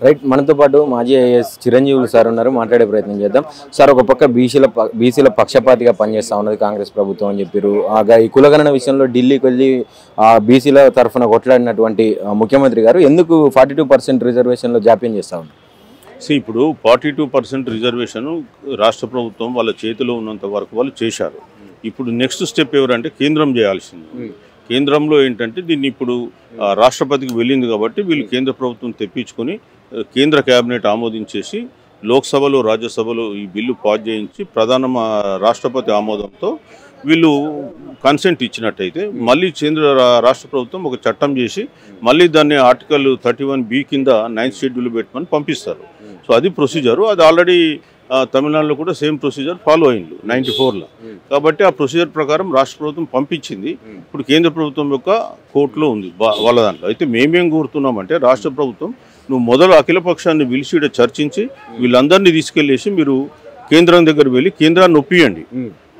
Right, మనతో పాటు మాజీ ఐఏఎస్ చిరంజీవులు సార్ ఉన్నారు, మాట్లాడే ప్రయత్నం చేద్దాం. సార్, ఒక పక్క బీసీల పక్షపాతిగా పనిచేస్తా ఉన్నది కాంగ్రెస్ ప్రభుత్వం అని చెప్పారు. ఈ కులగణన విషయంలో ఢిల్లీకి వెళ్ళి బీసీల తరఫున కొట్లాడినటువంటి ముఖ్యమంత్రి గారు ఎందుకు 42% రిజర్వేషన్లో జాప్యం చేస్తా ఉన్నారు? ఇప్పుడు 42% రిజర్వేషన్ రాష్ట్ర ప్రభుత్వం వాళ్ళ చేతిలో ఉన్నంత వరకు వాళ్ళు చేశారు. ఇప్పుడు నెక్స్ట్ స్టెప్ ఎవరంటే కేంద్రం చేయాల్సింది. కేంద్రంలో ఏంటంటే దీన్ని ఇప్పుడు రాష్ట్రపతికి వెళ్ళింది కాబట్టి వీళ్ళు కేంద్ర ప్రభుత్వం తెప్పించుకొని కేంద్ర కేబినెట్ ఆమోదించేసి లోక్సభలో రాజ్యసభలో ఈ బిల్లు పాస్ చేయించి రాష్ట్రపతి ఆమోదంతో వీళ్ళు కన్సెంట్ ఇచ్చినట్టయితే మళ్ళీ రాష్ట్ర ప్రభుత్వం ఒక చట్టం చేసి మళ్ళీ దాన్ని ఆర్టికల్ 31B కింద 9th షెడ్యూల్ పెట్టమని పంపిస్తారు. సో అది ప్రొసీజరు. అది ఆల్రెడీ తమిళనాడులో కూడా సేమ్ ప్రొసీజర్ ఫాలో అయింది 94లో. కాబట్టి ఆ ప్రొసీజర్ ప్రకారం రాష్ట్ర ప్రభుత్వం పంపించింది. ఇప్పుడు కేంద్ర ప్రభుత్వం యొక్క కోర్టులో ఉంది వాళ్ళ దాంట్లో. అయితే మేమేం కోరుతున్నామంటే రాష్ట్ర ప్రభుత్వం నువ్వు మొదలు అఖిలపక్షాన్ని పిలిచి చర్చించి వీళ్ళందరినీ తీసుకెళ్ళేసి మీరు కేంద్రం దగ్గర వెళ్ళి కేంద్రాన్ని ఒప్పియండి.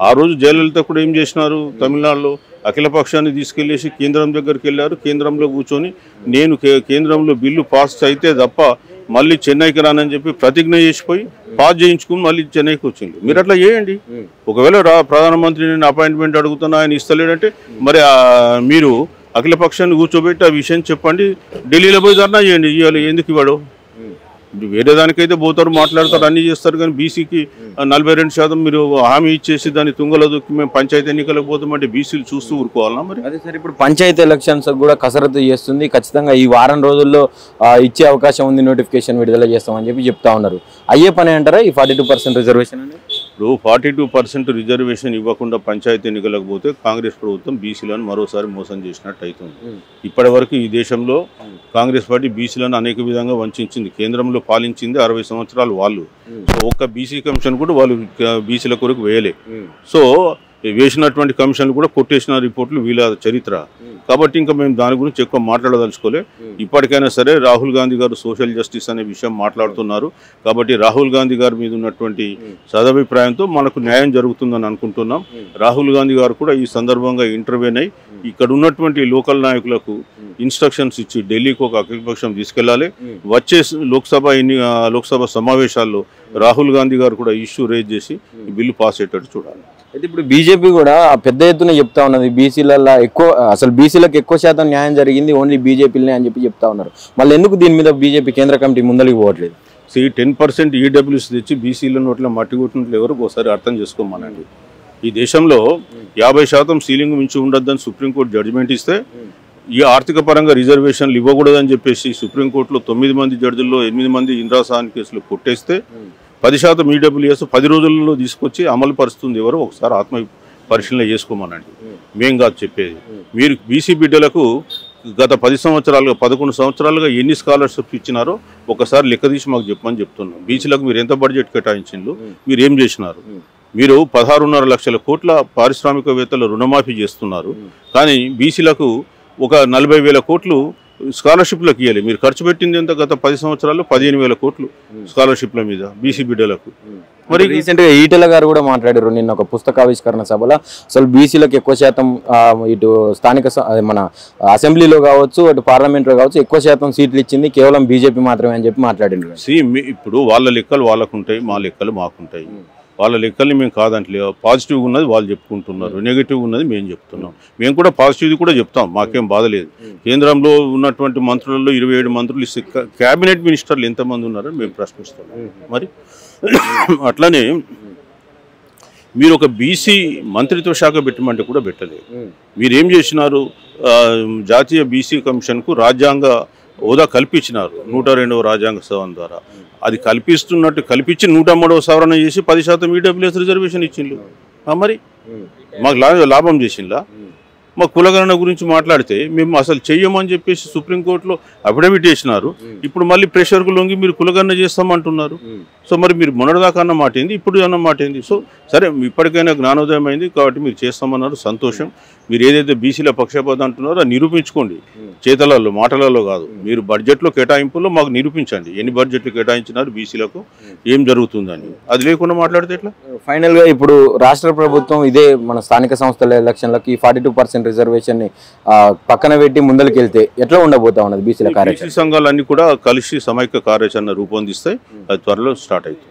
ఆ రోజు జయలలిత కూడా ఏం చేసినారు, తమిళనాడులో అఖిలపక్షాన్ని తీసుకెళ్ళేసి కేంద్రం దగ్గరికి వెళ్ళారు. కేంద్రంలో కూర్చొని నేను కేంద్రంలో బిల్లు పాస్ అయితే తప్ప మళ్ళీ చెన్నైకి రానని చెప్పి ప్రతిజ్ఞ చేసిపోయి పాస్ చేయించుకుని మళ్ళీ చెన్నైకి వచ్చింది. మీరు అట్లా చేయండి. ఒకవేళ ప్రధానమంత్రి నేను అపాయింట్మెంట్ అడుగుతున్నా ఆయన ఇస్తలేడంటే మరి మీరు అఖిలపక్షాన్ని కూర్చోబెట్టి ఆ విషయం చెప్పండి, ఢిల్లీలో పోయి ధర్నా చేయండి. ఇవాళ ఎందుకు ఇవ్వడు? వేరే దానికైతే పోతారు, మాట్లాడతారు, అన్నీ చేస్తారు. కానీ బీసీకి 42% మీరు హామీ ఇచ్చేసి దాన్ని తుంగలో దొక్కి మేము పంచాయతీ ఎన్నికలకు పోతామంటే బీసీలు చూస్తూ ఊరుకోవాలన్నా? మరి అదే సార్, ఇప్పుడు పంచాయతీ ఎలక్షన్స్ కూడా కసరత్తు చేస్తుంది. ఖచ్చితంగా ఈ వారం రోజుల్లో ఇచ్చే అవకాశం ఉంది, నోటిఫికేషన్ విడుదల చేస్తామని చెప్పి చెప్తా ఉన్నారు. అయ్యే పని అంటారా ఈ 42% రిజర్వేషన్ అని? ఇప్పుడు 42% రిజర్వేషన్ ఇవ్వకుండా పంచాయతీ ఎన్నికలకు పోతే కాంగ్రెస్ ప్రభుత్వం బీసీలను మరోసారి మోసం చేసినట్టు అవుతుంది. ఇప్పటి వరకు ఈ దేశంలో కాంగ్రెస్ పార్టీ బీసీలను అనేక విధంగా వంచింది. కేంద్రంలో పాలించింది 60 సంవత్సరాలు వాళ్ళు. సో ఒక్క బీసీ కమిషన్ కూడా వాళ్ళు బీసీల కొరకు వేయలే. సో వేసినటువంటి కమిషన్లు కూడా కొట్టేసిన రిపోర్ట్లు వీళ్ళ చరిత్ర. కాబట్టి ఇంకా మేము దాని గురించి ఎక్కువ మాట్లాడదలుచుకోలే. ఇప్పటికైనా సరే రాహుల్ గాంధీ గారు సోషల్ జస్టిస్ అనే విషయం మాట్లాడుతున్నారు. కాబట్టి రాహుల్ గాంధీ గారి మీద ఉన్నటువంటి సదభిప్రాయంతో మనకు న్యాయం జరుగుతుందని అనుకుంటున్నాం. రాహుల్ గాంధీ గారు కూడా ఈ సందర్భంగా ఇంటర్వ్యూన్ అయ్యి ఇక్కడ ఉన్నటువంటి లోకల్ నాయకులకు ఇన్స్ట్రక్షన్స్ ఇచ్చి ఢిల్లీకి ఒక అఖిలపక్షం తీసుకెళ్లాలి. వచ్చే లోక్సభ సమావేశాల్లో రాహుల్ గాంధీ గారు కూడా ఇష్యూ రేజ్ చేసి ఈ బిల్లు పాస్ అయ్యేటట్టు చూడాలి. అయితే ఇప్పుడు బీజేపీ కూడా పెద్ద ఎత్తున చెప్తా ఉన్నది, బీసీలలో అసలు బీసీలకు ఎక్కువ శాతం న్యాయం జరిగింది ఓన్లీ బీజేపీలనే అని చెప్పి చెప్తా ఉన్నారు. మళ్ళీ ఎందుకు దీని మీద బీజేపీ కేంద్ర కమిటీ ముందరికి పోవట్లేదు? 10% ఈడబ్ల్యూస్ తెచ్చి బీసీల నోట్ల మట్టి కొట్టినట్లు ఎవరు ఒకసారి అర్థం చేసుకోమనండి. ఈ దేశంలో 50% సీలింగ్ మించి ఉండొద్దని సుప్రీంకోర్టు జడ్జిమెంట్ ఇస్తే ఈ ఆర్థిక పరంగా రిజర్వేషన్లు ఇవ్వకూడదని చెప్పేసి సుప్రీంకోర్టులో 9 మంది జడ్జిల్లో 8 మంది ఇంద్రాసాని కేసులు కొట్టేస్తే 10% ఈడబ్ల్యూఎస్ 10 రోజుల్లో తీసుకొచ్చి అమలు పరుస్తుంది ఎవరు ఒకసారి ఆత్మ పరిశీలన చేసుకోమనండి. మేం కాదు చెప్పేది. మీరు బీసీ బిడ్డలకు గత 11 సంవత్సరాలుగా ఎన్ని స్కాలర్షిప్స్ ఇచ్చినారో ఒకసారి లెక్క తీసి మాకు చెప్పమని చెప్తున్నాం. బీసీలకు మీరు ఎంత బడ్జెట్ కేటాయించిండ్రు, మీరు ఏం చేసినారు? మీరు 16.5 లక్షల కోట్ల పారిశ్రామికవేత్తలు రుణమాఫీ చేస్తున్నారు. కానీ బీసీలకు ఒక 40,000 కోట్లు స్కాలర్షిప్లకు ఇవ్వాలి. మీరు ఖర్చు పెట్టింది ఎంత? గత 10 సంవత్సరాల్లో 15,000 కోట్లు స్కాలర్షిప్ల మీద బీసీ బిడ్డలకు. మరి రీసెంట్గా ఈటెల గారు కూడా మాట్లాడారు నిన్న ఒక పుస్తకావిష్కరణ సభలో. అసలు బీసీలకు ఎక్కువ శాతం ఇటు స్థానిక మన అసెంబ్లీలో కావచ్చు, అటు పార్లమెంట్లో కావచ్చు ఎక్కువ శాతం సీట్లు ఇచ్చింది కేవలం బీజేపీ మాత్రమే అని చెప్పి మాట్లాడింది. ఇప్పుడు వాళ్ళ లెక్కలు వాళ్ళకుంటాయి, మా లెక్కలు మాకుంటాయి. వాళ్ళ లెక్కల్ని మేము కాదంటలే. పాజిటివ్గా ఉన్నది వాళ్ళు చెప్పుకుంటున్నారు, నెగిటివ్ ఉన్నది మేము చెప్తున్నాం. మేము కూడా పాజిటివ్ది కూడా చెప్తాం, మాకేం బాధ లేదు. కేంద్రంలో ఉన్నటువంటి మంత్రులలో 27 మంత్రులు ఇస్తే క్యాబినెట్ మినిస్టర్లు ఎంతమంది ఉన్నారని మేము ప్రశ్నిస్తున్నాం. మరి అట్లనే మీరు ఒక బీసీ మంత్రిత్వ శాఖ పెట్టమంటే కూడా పెట్టలేదు. మీరేం చేసినారు? జాతీయ బీసీ కమిషన్కు రాజ్యాంగ హోదా కల్పించినారు 102వ రాజ్యాంగ సవరణ ద్వారా. అది కల్పిస్తున్నట్టు కల్పించి 103వ సవరణ చేసి 10% ఈడబ్ల్యూఎస్ రిజర్వేషన్ ఇచ్చిండ్రు. మరి మాకు లాభం చేసిండ్లా? మా కులగణన గురించి మాట్లాడితే మేము అసలు చెయ్యమని చెప్పేసి సుప్రీంకోర్టులో అఫిడవిట్ చేసినారు. ఇప్పుడు మళ్ళీ ప్రెషర్కు లొంగి మీరు కులగణన చేస్తామంటున్నారు. సో మరి మీరు మొన్నటిదాకా అన్న మాట ఏంది, ఇప్పుడు అన్న మాట ఏంది? సో సరే, ఇప్పటికైనా జ్ఞానోదయం అయింది కాబట్టి మీరు చేస్తామన్నారు, సంతోషం. మీరు ఏదైతే బీసీల పక్షపాతం అంటున్నారో అది నిరూపించుకోండి, చేతలలో మాటలలో కాదు. మీరు బడ్జెట్లో కేటాయింపుల్లో మాకు నిరూపించండి, ఎన్ని బడ్జెట్లు కేటాయించినారు బీసీలకు, ఏం జరుగుతుందని. అది లేకుండా మాట్లాడితే ఎట్లా? ఫైనల్గా ఇప్పుడు రాష్ట్ర ప్రభుత్వం ఇదే మన స్థానిక సంస్థల ఎలక్షన్లకి 42% రిజర్వేషన్ని పక్కన పెట్టి ముందరికి వెళ్తే ఎట్లా ఉండబోతా ఉన్నది బీసీల కార్యాచరణ? బీసీ సంఘాలన్నీ కూడా కలిసి సమైక్య కార్యాచరణ రూపొందిస్తాయి, అది త్వరలో స్టార్ట్ అవుతుంది.